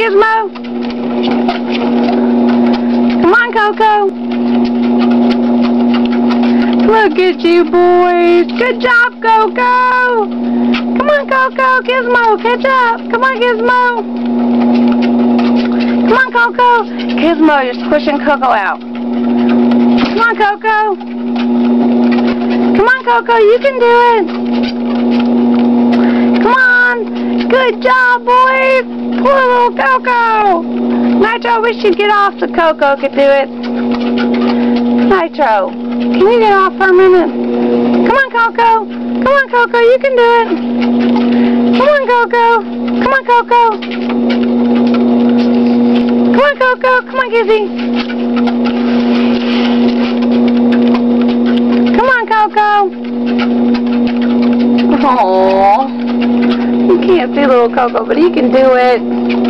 Gizmo. Come on, Coco. Look at you, boys. Good job, Coco. Come on, Coco. Gizmo, catch up. Come on, Gizmo. Come on, Coco. Gizmo, you're pushing Coco out. Come on, Coco. Come on, Coco. You can do it. Come on. Good job, boys. Poor little Coco. Nitro, we should get off so Coco could do it. Nitro, can you get off for a minute? Come on, Coco. Come on, Coco. You can do it. Come on, Coco. Come on, Coco. Come on, Coco. Come on, Gizzy. Come on, Coco. Aww. You can't see little Coco, but he can do it.